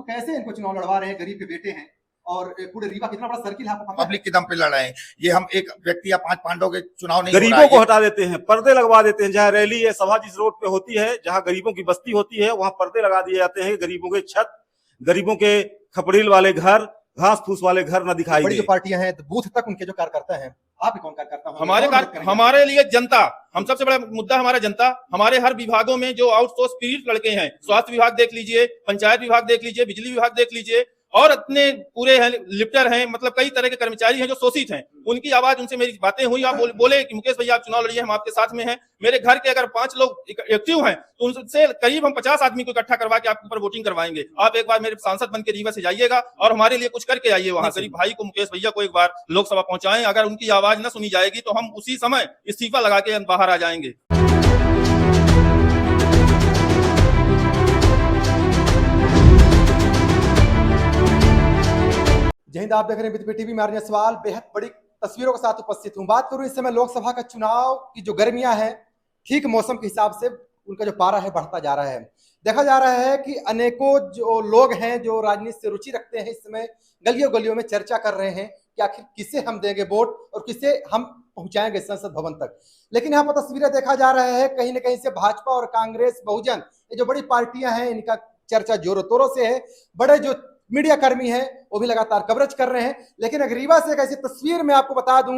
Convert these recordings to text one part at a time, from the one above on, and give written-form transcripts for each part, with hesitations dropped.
कैसे इनको चुनाव लड़वा रहे हैं? गरीब के बेटे हैं और पूरे रीवा कितना बड़ा सर्किल है आपको पता है? पब्लिक के दम पे लड़ रहे हैं। ये हम एक व्यक्ति या 5 पांडवों के चुनाव नहीं गरीबों को हटा देते हैं, पर्दे लगवा देते हैं। जहाँ रैली है, सभा जिस रोड पे होती है, जहाँ गरीबों की बस्ती होती है, वहां पर्दे लगा दिए जाते हैं। गरीबों के छत, गरीबों के खपड़ील वाले घर, घास फूस वाले घर न दिखाई बड़ी दे। जो पार्टियां हैं बूथ तक उनके जो कार्यकर्ता हैं, आप कौन कार्यकर्ता हो? हमारे लिए जनता, हम सबसे बड़ा मुद्दा हमारा जनता। हमारे हर विभागों में जो आउटसोर्स पीड़ित लड़के हैं, स्वास्थ्य विभाग देख लीजिए, पंचायत विभाग देख लीजिए, बिजली विभाग देख लीजिए, और इतने पूरे हैं, लिफ्टर हैं, मतलब कई तरह के कर्मचारी हैं जो शोषित हैं। उनकी आवाज, उनसे मेरी बातें हुई, आप बोले कि मुकेश भैया आप चुनाव लड़िए, हम आपके साथ में हैं। मेरे घर के अगर 5 लोग एक्टिव हैं तो उनसे करीब हम 50 आदमी को इकट्ठा करवा के आपके ऊपर वोटिंग करवाएंगे। आप एक बार मेरे सांसद बन के रीवा से जाइएगा और हमारे लिए कुछ करके आइए। वहां गरीब भाई को, मुकेश भैया को एक बार लोकसभा पहुंचाएं। अगर उनकी आवाज न सुनी जाएगी तो हम उसी समय इस्तीफा लगा के बाहर आ जाएंगे। जय हिंद, आप देख रहे हैं बीटीपी टीवी। मैं सवाल बेहद बड़ी तस्वीरों के साथ उपस्थित हूं। बात करूं इस समय लोकसभा का चुनाव की जो गर्मियां हैं, ठीक मौसम के हिसाब से उनका जो पारा है बढ़ता जा रहा है। देखा जा रहा है कि अनेकों जो लोग हैं जो राजनीति से रुचि रखते हैं, इस समय गलियों गलियों में चर्चा कर रहे हैं कि आखिर किसे हम देंगे वोट और किसे हम पहुंचाएंगे संसद भवन तक। लेकिन यहाँ पर तस्वीरें देखा जा रहा है, कहीं ना कहीं से भाजपा और कांग्रेस, बहुजन, ये जो बड़ी पार्टियां हैं, इनका चर्चा जोरों तोरों से है। बड़े जो मीडिया कर्मी हैं वो भी लगातार कवरेज कर रहे हैं। लेकिन अगर रीवा से एक ऐसी तस्वीर मैं आपको बता दूं,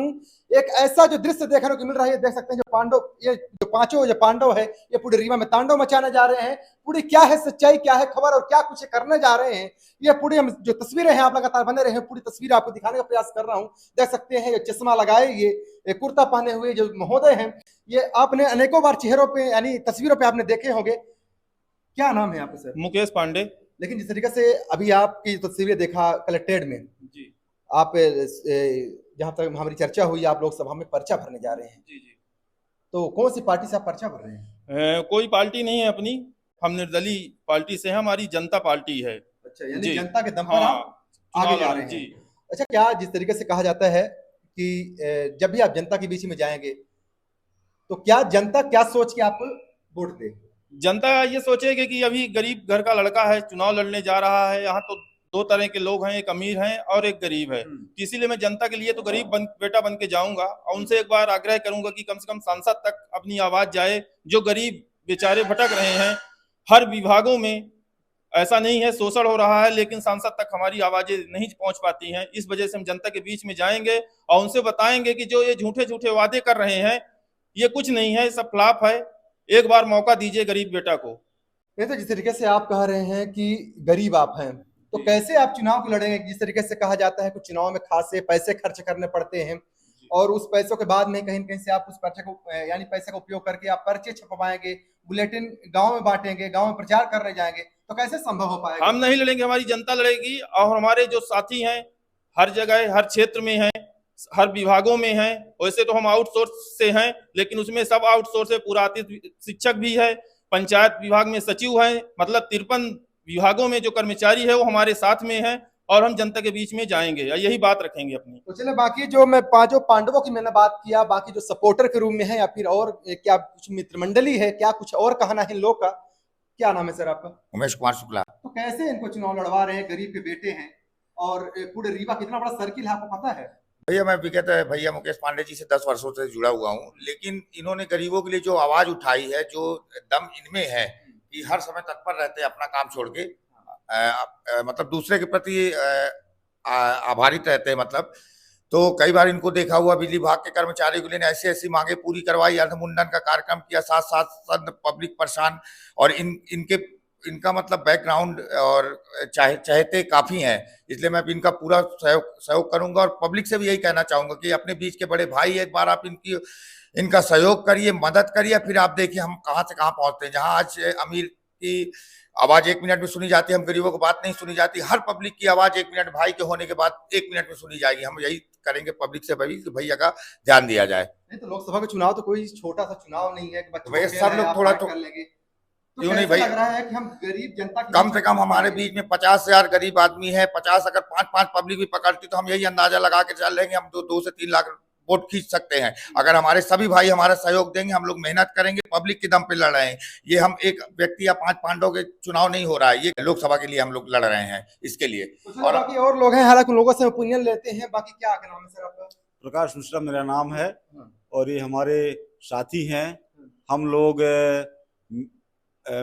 एक ऐसा जो दृश्य देखने को मिल रहा है, देख सकते हैं जो पांडव, ये जो पांचों जो पांडव है, ये पूरे रीवा में तांडव मचाने जा रहे हैं। पूरी क्या है सच्चाई, क्या है खबर और क्या कुछ करने जा रहे हैं, ये पूरी जो तस्वीरें हैं, आप लगातार बने रहे हैं। पूरी तस्वीर आपको दिखाने का प्रयास कर रहा हूं। देख सकते हैं ये चश्मा लगाए, ये कुर्ता पहने हुए जो महोदय हैं, ये आपने अनेकों बार चेहरों पे यानी तस्वीरों पे आपने देखे होंगे। क्या नाम है आपका सर? मुकेश पांडे। लेकिन जिस तरीके से अभी आपकी तस्वीरें देखा कलेक्ट्रेट में जी, आप जहां तक हमारी चर्चा हुई, आप लोकसभा में पर्चा भरने जा रहे हैं। जी जी। तो कौन सी पार्टी से आप पर्चा भर रहे हैं? कोई पार्टी नहीं है अपनी, हम निर्दलीय पार्टी से हैं, हमारी जनता पार्टी है। अच्छा, यानी जनता के दम पर आप आगे जा रहे हैं। जी। अच्छा, क्या जिस तरीके से कहा जाता है कि जब भी आप जनता के बीच में जाएंगे तो क्या जनता क्या सोच के आप वोट दें? जनता ये सोचेगी कि अभी गरीब घर का लड़का है, चुनाव लड़ने जा रहा है। यहाँ तो 2 तरह के लोग हैं, एक अमीर हैं और एक गरीब है। इसीलिए मैं जनता के लिए तो गरीब बेटा बन के जाऊंगा और उनसे एक बार आग्रह करूंगा कि कम से कम सांसद तक अपनी आवाज जाए। जो गरीब बेचारे भटक रहे हैं, हर विभागों में ऐसा नहीं है शोषण हो रहा है, लेकिन सांसद तक हमारी आवाजें नहीं पहुंच पाती हैं। इस वजह से हम जनता के बीच में जाएंगे और उनसे बताएंगे कि जो ये झूठे झूठे वादे कर रहे हैं, ये कुछ नहीं है, सब फ्लॉप है। एक बार मौका दीजिए गरीब बेटा को। ये तो जिस तरीके से आप कह रहे हैं कि गरीब आप हैं, तो कैसे आप चुनाव को लड़ेंगे? जिस तरीके से कहा जाता है कि चुनाव में खासे पैसे खर्च करने पड़ते हैं और उस पैसों के बाद में कहीं कहीं से आप उस पर्चे को यानी पैसे का उपयोग करके आप पर्चे छपवाएंगे, बुलेटिन गांव में बांटेंगे, गांव में प्रचार करने जाएंगे, तो कैसे संभव हो पाएगा? हम नहीं लड़ेंगे, हमारी जनता लड़ेगी। और हमारे जो साथी हैं हर जगह, हर क्षेत्र में हैं, हर विभागों में हैं। वैसे तो हम आउटसोर्स से हैं, लेकिन उसमें सब आउटसोर्स है। पूरा शिक्षक भी है, पंचायत विभाग में सचिव है, मतलब 53 विभागों में जो कर्मचारी है वो हमारे साथ में है और हम जनता के बीच में जाएंगे, यही बात रखेंगे अपनी। तो चले, बाकी जो मैं 5 पांडवों की मैंने बात किया, बाकी जो सपोर्टर के रूम में है या फिर और क्या कुछ मित्र मंडली है, क्या कुछ और कहना है इन लोग का? क्या नाम है सर आपका? उमेश कुमार शुक्ला। तो कैसे इनको चुनाव लड़वा रहे हैं? गरीब के बेटे हैं और पूरे रीवा कितना बड़ा सर्किल है आपको पता है? भैया मैं विगत भैया मुकेश पांडे जी से 10 वर्षों से जुड़ा हुआ हूँ, लेकिन इन्होंने गरीबों के लिए जो आवाज उठाई है, जो दम इनमें है कि हर समय तत्पर रहते हैं अपना काम छोड़ के, मतलब दूसरे के प्रति आभारित रहते हैं। मतलब तो कई बार इनको देखा हुआ बिजली विभाग के कर्मचारियों के लिए ऐसी ऐसी मांगे पूरी करवाई, अर्धमुंडन का कार्यक्रम किया, साथ साथ पब्लिक परेशान। और इनका मतलब बैकग्राउंड और चाहते काफी हैं, इसलिए मैं इनका पूरा सहयोग करूंगा और पब्लिक से भी यही कहना चाहूंगा कि अपने बीच के बड़े भाई, एक बार आप इनका सहयोग करिए, मदद करिए, फिर आप देखिए हम कहां से कहां पहुंचते हैं। जहां आज अमीर की आवाज 1 मिनट में सुनी जाती है, हम गरीबों की बात नहीं सुनी जाती। हर पब्लिक की आवाज 1 मिनट भाई के होने के बाद 1 मिनट में सुनी जाएगी। हम यही करेंगे पब्लिक से भाई कि भैया का ध्यान दिया जाए। नहीं तो लोकसभा का चुनाव तो कोई छोटा सा चुनाव नहीं है कि भैया सब लोग थोड़ा तो कर लेंगे। तो क्यों नहीं भैया, लग रहा है कि हम गरीब जनता कम से कम हमारे बीच में 50,000 गरीब आदमी है। 50 अगर 5 पब्लिक भी पकड़ती तो हम यही अंदाजा लगा के चल लेंगे हम 2 से 3 लाख वोट खींच सकते हैं। अगर हमारे सभी भाई हमारा सहयोग देंगे, हम लोग मेहनत करेंगे, पब्लिक के दम पे लड़ रहे हैं। ये हम एक व्यक्ति या 5 पांडवों के चुनाव नहीं हो रहा है, ये लोकसभा के लिए हम लोग लड़ रहे हैं इसके लिए। और बाकी और लोग हैं, हालांकि उन लोगों से ओपिनियन लेते हैं। बाकी क्या नाम है सर आपका? प्रकाश मिश्रा मेरा नाम है और ये हमारे साथी हैं। हम लोग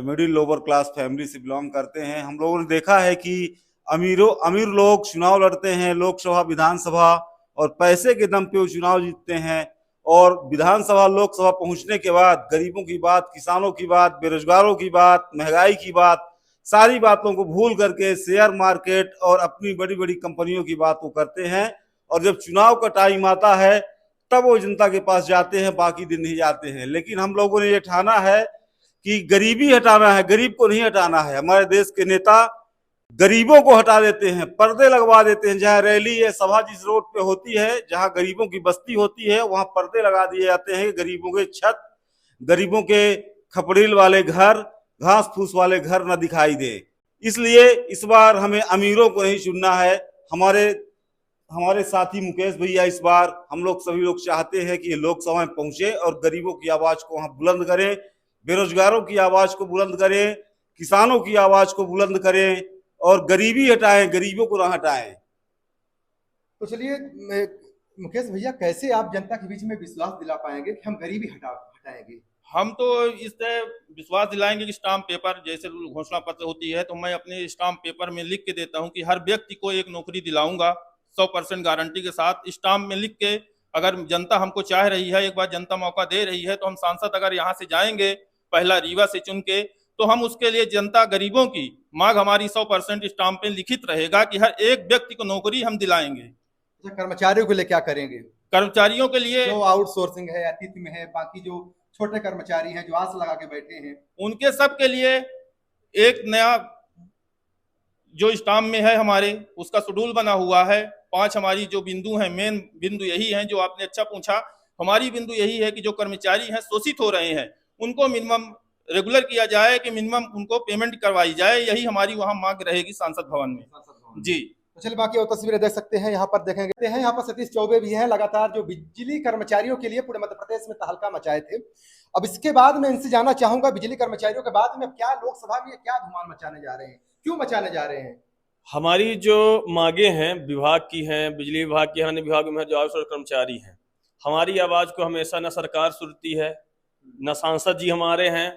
मिडिल लोअर क्लास फैमिली से बिलोंग करते हैं। हम लोगों ने देखा है कि अमीर लोग चुनाव लड़ते हैं, लोकसभा विधानसभा, और पैसे के दम पे वो चुनाव जीतते हैं। और विधानसभा लोकसभा पहुंचने के बाद गरीबों की बात, किसानों की बात, बेरोजगारों की बात, महंगाई की बात, सारी बातों को भूल करके शेयर मार्केट और अपनी बड़ी बड़ी कंपनियों की बात वो करते हैं। और जब चुनाव का टाइम आता है तब वो जनता के पास जाते हैं, बाकी दिन नहीं जाते हैं। लेकिन हम लोगों ने ये ठाना है कि गरीबी हटाना है, गरीब को नहीं हटाना है। हमारे देश के नेता गरीबों को हटा देते हैं, पर्दे लगवा देते हैं। जहाँ रैली या सभा जिस रोड पे होती है, जहाँ गरीबों की बस्ती होती है, वहां पर्दे लगा दिए जाते हैं। गरीबों के छत, गरीबों के खपड़ील वाले घर, घास फूस वाले घर न दिखाई दे। इसलिए इस बार हमें अमीरों को नहीं चुनना है। हमारे साथी मुकेश भैया इस बार हम लोग सभी लोग चाहते हैं कि ये लोकसभा में पहुंचे और गरीबों की आवाज को वहां बुलंद करें, बेरोजगारों की आवाज को बुलंद करें, किसानों की आवाज को बुलंद करें और गरीबी हटाएं, गरीबों को ना हटाएं। तो चलिए मुकेश भैया, कैसे आप जनता के बीच में विश्वास दिला पाएंगे कि हम गरीबी हटाएंगे? हम तो इस तरह विश्वास दिलाएंगे कि स्टाम्प पेपर जैसे घोषणा पत्र होती है, तो मैं अपने स्टाम्प पेपर में लिख के देता हूं कि हर व्यक्ति को एक नौकरी दिलाऊंगा 100% गारंटी के साथ। स्टाम्प में लिख के, अगर जनता हमको चाह रही है, एक बार जनता मौका दे रही है, तो हम सांसद अगर यहाँ से जाएंगे पहला रीवा से चुन के, तो हम उसके लिए जनता गरीबों की मांग हमारी 100% स्टाम्प पे लिखित रहेगा कि हर एक व्यक्ति को नौकरी हम दिलाएंगे। अच्छा, कर्मचारियों के लिए क्या करेंगे? कर्मचारियों के लिए जो आउटसोर्सिंग है, अतिथि में है, बाकी जो छोटे कर्मचारी हैं जो आस लगा के बैठे हैं, उनके सब के लिए एक नया जो स्टाम्प में है हमारे, उसका शेड्यूल बना हुआ है। 5 हमारी जो बिंदु हैं, मेन बिंदु यही है जो आपने अच्छा पूछा। हमारी बिंदु यही है कि जो कर्मचारी हैं शोषित हो रहे हैं, उनको मिनिमम रेगुलर किया जाए, कि मिनिमम उनको पेमेंट करवाई जाए। यही हमारी वहां मांग रहेगी सांसद भवन में। जी तो चलिए, बाकी और तस्वीरें देख सकते हैं, यहाँ पर देखेंगे हैं। यहाँ पर सतीश चौबे भी हैं, लगातार जो बिजली कर्मचारियों के लिए पूरे मध्य प्रदेश में तहलका मचाए थे। अब इसके बाद मैं इनसे जानना चाहूंगा, बिजली कर्मचारियों के बाद में क्या लोकसभा में क्या धुआं मचाने जा रहे हैं, क्यों मचाने जा रहे हैं? हमारी जो मांगे हैं विभाग की हैं, बिजली विभाग की, अन्य विभाग में जो आउटसोर्स कर्मचारी हैं, हमारी आवाज को हमेशा न सरकार सुनती है, न सांसद जी हमारे हैं।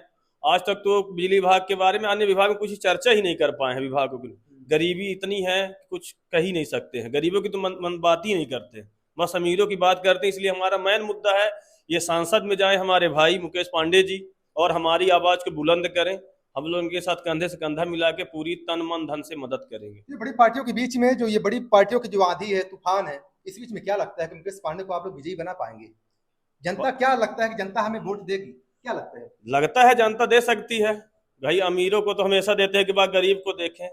आज तक तो बिजली विभाग के बारे में अन्य विभाग में कुछ चर्चा ही नहीं कर पाए हैं विभागों की। गरीबी इतनी है कुछ कह ही नहीं सकते हैं, गरीबों की तो मन बात ही नहीं करते, बस अमीरों की बात करते हैं। इसलिए हमारा मेन मुद्दा है ये सांसद में जाए हमारे भाई मुकेश पांडे जी और हमारी आवाज को बुलंद करें। हम लोग उनके साथ कंधे से कंधा मिला के पूरी तन मन धन से मदद करेंगे। ये बड़ी पार्टियों के बीच में, जो ये बड़ी पार्टियों की जो आंधी है, तूफान है, इस बीच में क्या लगता है कि मुकेश पांडे को आप लोग विजयी बना पाएंगे? जनता क्या लगता है कि जनता हमें वोट देगी? क्या लगता है? लगता है जनता दे सकती है भाई। अमीरों को तो हमेशा देते हैं कि बात गरीब को देखें,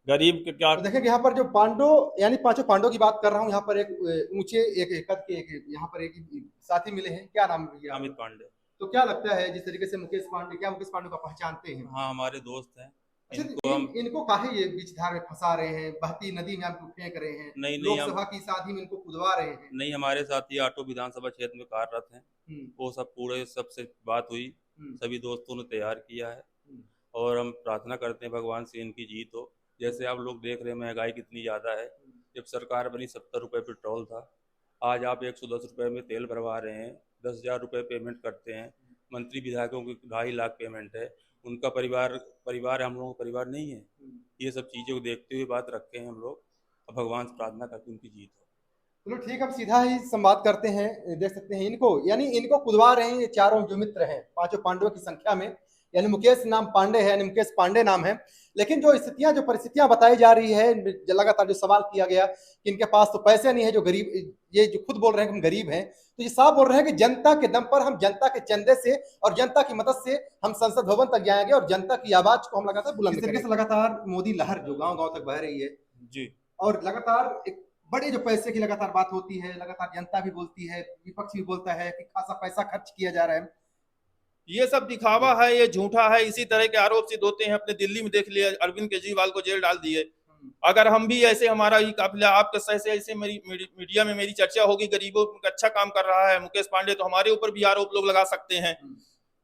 गरीब के क्या। तो देखें यहाँ पर जो पांडो यानी 5 पांडों की बात कर रहा हूँ, यहाँ पर एक ऊंचे एक कद के एक यहाँ पर एक साथी मिले हैं, क्या नाम है? अमित पांडे। तो क्या लगता है जिस तरीके से मुकेश पांडे, क्या मुकेश पांडे को पहचानते हैं? हाँ, हमारे दोस्त हैं। अच्छा, इनको काहे ये बीच धार में फंसा रहे हैं, बहती नदी में हमको फेंक रहे हैं, नहीं लोकसभा की शादी में इनको कुदवा रहे हैं? नहीं, हमारे साथी ऑटो विधानसभा क्षेत्र में कार्यरत हैं, वो सब पूरे सबसे बात हुई, सभी दोस्तों ने तैयार किया है और हम प्रार्थना करते हैं भगवान से इनकी जीत हो। जैसे आप लोग देख रहे हैं महंगाई कितनी ज़्यादा है। जब सरकार बनी 70 रुपये पेट्रोल था, आज आप 110 रुपये में तेल भरवा रहे हैं, 10,000 रुपये पेमेंट करते हैं। मंत्री विधायकों की 2.5 लाख पेमेंट है, उनका परिवार हम लोगों का परिवार नहीं है। ये सब चीज़ों को देखते हुए बात रखते हैं हम लोग, और भगवान से प्रार्थना करते उनकी जीत हो। चलो ठीक, हम सीधा ही संवाद करते हैं। देख सकते हैं इनको, यानी इनको कुदवा रहे हैं ये चारों जो मित्र हैं 5 पांडवों की संख्या में, यानी मुकेश नाम पांडे है, यानी मुकेश पांडे नाम है। लेकिन जो स्थितियां, जो परिस्थितियां बताई जा रही है, लगातार जो सवाल किया गया कि इनके पास तो पैसे नहीं है, जो गरीब, ये जो खुद बोल रहे हैं कि हम गरीब हैं, तो ये साफ बोल रहे हैं कि जनता के दम पर, हम जनता के चंदे से और जनता की मदद से हम संसद भवन तक जाएंगे और जनता की आवाज को हम लगातार बुलंद करेंगे। लगातार मोदी लहर जो गांव-गांव तक बह रही है जी, और लगातार एक बड़े जो पैसे की लगातार बात होती है, लगातार जनता भी बोलती है, विपक्ष भी बोलता है कि खासा पैसा खर्च किया जा रहा है। ये सब दिखावा है, ये झूठा है। इसी तरह के आरोप सिद्ध होते हैं। अपने दिल्ली में देख लिया, अरविंद केजरीवाल को जेल डाल दिए, अगर हम भी ऐसे हमारा ही काफिला आपके सह से ऐसे मेरी मीडिया में मेरी चर्चा होगी, गरीबों का अच्छा काम कर रहा है मुकेश पांडे, तो हमारे ऊपर भी आरोप लोग लगा सकते हैं।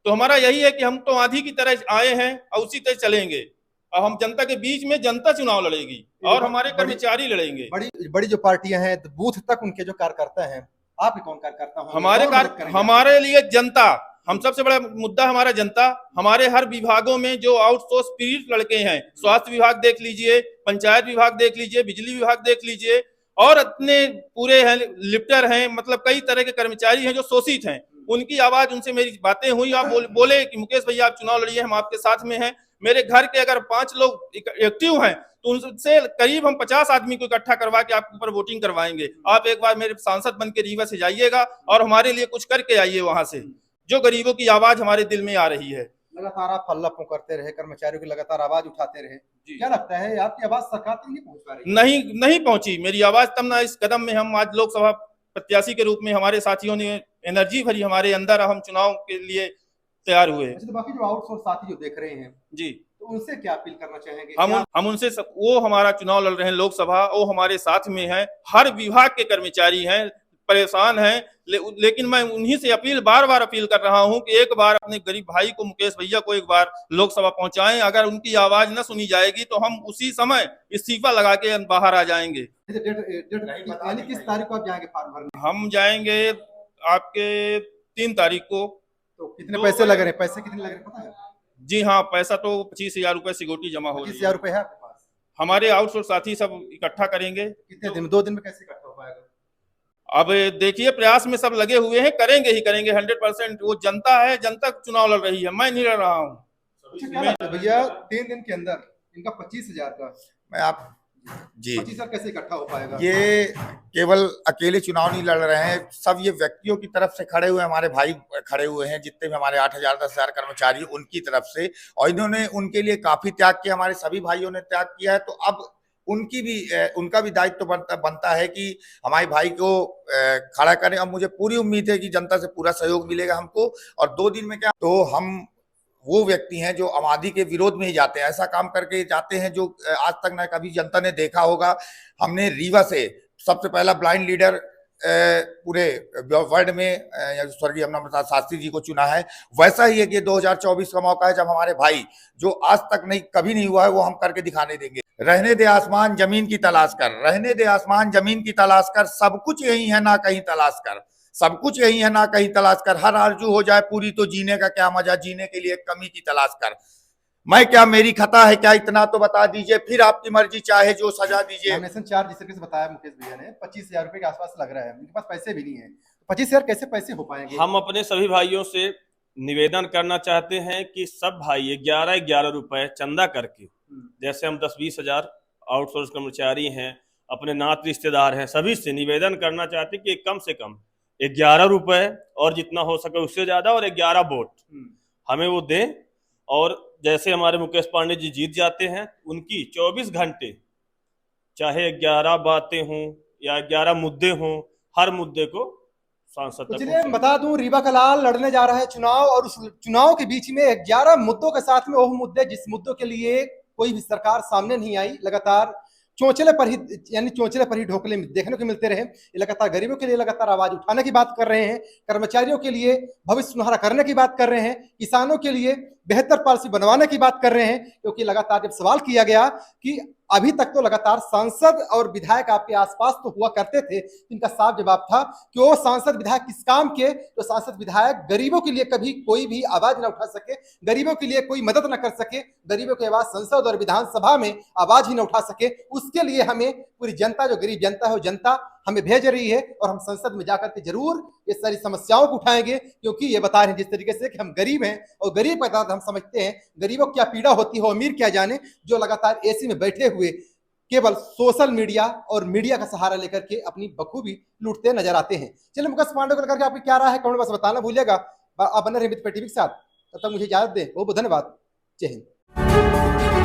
तो हमारा यही है कि हम तो आंधी की तरह आए हैं और उसी तरह चलेंगे। अब हम जनता के बीच में जनता चुनाव लड़ेगी और हमारे कर्मचारी लड़ेंगे। बड़ी बड़ी जो पार्टियां हैं बूथ तक उनके जो कार्यकर्ता हैं, आप कौन कार्यकर्ता हो? हमारे लिए जनता, हम सबसे बड़ा मुद्दा हमारा जनता। हमारे हर विभागों में जो आउटसोर्स पीड़ित लड़के हैं, स्वास्थ्य विभाग देख लीजिए, पंचायत विभाग देख लीजिए, बिजली विभाग देख लीजिए, और इतने पूरे हैं लिफ्टर हैं, मतलब कई तरह के कर्मचारी हैं जो शोषित हैं। उनकी आवाज, उनसे मेरी बातें हुई, आप बोले कि मुकेश भैया आप चुनाव लड़िए, हम आपके साथ में हैं। मेरे घर के अगर 5 लोग एक्टिव हैं तो उनसे करीब हम 50 आदमी को इकट्ठा करवा के आपके ऊपर वोटिंग करवाएंगे। आप एक बार मेरे सांसद बन के रीवा से जाइएगा और हमारे लिए कुछ करके आइए वहां से, जो गरीबों की आवाज हमारे दिल में आ रही है। लगातार आप हल्ला पुकारते रहे, कर्मचारियों की लगातार आवाज उठाते रहे, क्या लगता है आपकी आवाज सरकार तक नहीं पहुंच पा रही? नहीं पहुंची मेरी आवाज, तब ना इस कदम में हम आज लोकसभा प्रत्याशी के रूप में हमारे साथियों ने एनर्जी भरी हमारे अंदर, हम चुनाव के लिए तैयार हुए। तो बाकी जो आउटसोर्स साथी जो देख रहे हैं जी, तो उनसे क्या अपील करना चाहेंगे? हम उनसे वो हमारा चुनाव लड़ रहे हैं लोकसभा, वो हमारे साथ में हैं, हर विभाग के कर्मचारी हैं, परेशान हैं, लेकिन मैं उन्हीं से बार बार अपील कर रहा हूं कि एक बार अपने गरीब भाई को, मुकेश भैया को एक बार लोकसभा पहुंचाएं। अगर उनकी आवाज न सुनी जाएगी तो हम उसी समय इस्तीफा लगा के बाहर आ जाएंगे। किस तारीख को आप जाएंगे फॉर्म भरने? हम जाएंगे आपके 3 तारीख को। तो कितने पैसे लग रहे हैं? पैसे कितने लग रहे हैं पता है? जी हाँ, पैसा तो 25,000 रुपए सिक्योरिटी जमा हो रही है। 25,000 रुपए है आपके पास? हमारे आउटसोर्स साथी सब इकट्ठा करेंगे। कितने दिन? 2 दिन में कैसे इकट्ठा हो पाएगा? अब देखिए, प्रयास में सब लगे हुए हैं, करेंगे ही करेंगे 100%। वो जनता है, जनता चुनाव लड़ रही है, मैं नहीं लड़ रहा हूँ। भैया 3 दिन के अंदर इनका 25,000 का, मैं आप जी 25,000 कैसे इकट्ठा हो पाएगा? ये केवल अकेले चुनाव नहीं लड़ रहे हैं, सब ये व्यक्तियों की तरफ से खड़े हुए, हमारे भाई खड़े हुए हैं, जितने भी हमारे 8,000 10,000 कर्मचारी, उनकी तरफ से, और इन्होंने उनके लिए काफी त्याग किया, हमारे सभी भाइयों ने त्याग किया है। तो अब उनका भी दायित्व बनता है कि हमारे भाई को खड़ा करें। अब मुझे पूरी उम्मीद है कि जनता से पूरा सहयोग मिलेगा हमको, और 2 दिन में क्या, तो हम वो व्यक्ति हैं जो आबादी के विरोध में ही जाते हैं, ऐसा काम करके जाते हैं जो आज तक न कभी जनता ने देखा होगा। हमने रीवा से सबसे पहला ब्लाइंड लीडर पूरे वर्ल्ड में स्वर्गीय अमना प्रसाद शास्त्री जी को चुना है। वैसा ही है कि 2024 का मौका है जब हमारे भाई, जो आज तक नहीं कभी नहीं हुआ है, वो हम करके दिखाने देंगे। रहने दे आसमान जमीन की तलाश कर, रहने दे आसमान जमीन की तलाश कर, सब कुछ यही है ना कहीं तलाश कर, सब कुछ यही है ना कहीं तलाश कर, हर आरजू हो जाए पूरी तो जीने का क्या मजा, जीने के लिए कमी की तलाश कर। मैं क्या, मेरी खता है क्या, इतना तो बता दीजिए, फिर आपकी मर्जी, चाहे जो सजा दीजिए। नॉमिनेशन चार्ज जिस तरीके से बताया मुकेश भैया ने 25,000 रुपए के आसपास लग रहा है, उनके पास पैसे भी नहीं है। 25,000 कैसे पैसे हो पाएंगे? हम अपने सभी भाइयों से निवेदन करना चाहते हैं कि सब भाई 11-11 रुपए चंदा करके, जैसे हम 10-20 हजार आउटसोर्स कर्मचारी हैं, अपने नात रिश्तेदार हैं, सभी से निवेदन करना चाहते हैं कि कम से कम 11 रुपए और जितना हो सके उससे ज्यादा, और 11 वोट हमें वो दें। और जैसे हमारे मुकेश पांडे जी जीत जाते हैं, उनकी 24 घंटे चाहे 11 बातें हों या 11 मुद्दे हों, हर मुद्दे को सांसद तक। चलिए बता दूं, रीवा का लाल लड़ने जा रहा है चुनाव, और उस चुनाव के बीच में 11 मुद्दों के साथ में वो मुद्दे जिस मुद्दों के लिए कोई भी सरकार सामने नहीं आई, लगातार चोंचले पर ही ढोकले देखने को मिलते रहे। ये लगातार गरीबों के लिए लगातार आवाज उठाने की बात कर रहे हैं, कर्मचारियों के लिए भविष्य सुनहरा करने की बात कर रहे हैं, किसानों के लिए बेहतर पॉलिसी बनवाने की बात कर रहे हैं। क्योंकि लगातार जब सवाल किया गया कि अभी तक तो लगातार सांसद और विधायक आपके आसपास तो हुआ करते थे, इनका साफ जवाब था कि वो सांसद विधायक किस काम के, तो सांसद विधायक गरीबों के लिए कभी कोई भी आवाज न उठा सके, गरीबों के लिए कोई मदद न कर सके, गरीबों की आवाज संसद और विधानसभा में आवाज ही न उठा सके। उसके लिए हमें पूरी जनता, जो गरीब जनता है, वो जनता हमें भेज रही है, और हम संसद में जाकर के जरूर ये सारी समस्याओं को उठाएंगे। क्योंकि ये बता रहे हैं जिस तरीके से कि हम गरीब हैं, और गरीब का हम समझते हैं गरीबों क्या पीड़ा होती है, अमीर क्या जाने, जो लगातार एसी में बैठे हुए केवल सोशल मीडिया और मीडिया का सहारा लेकर के अपनी बखूबी लूटते नजर आते हैं। चलिए मुकेश पांडे को लेकर के आपकी क्या राय है, कमेंट बस बताना भूलिएगा। आप बने रहे मित्र टीवी के साथ, तब तक मुझे इजाजत दें, बहुत बहुत धन्यवाद। जय हिंद।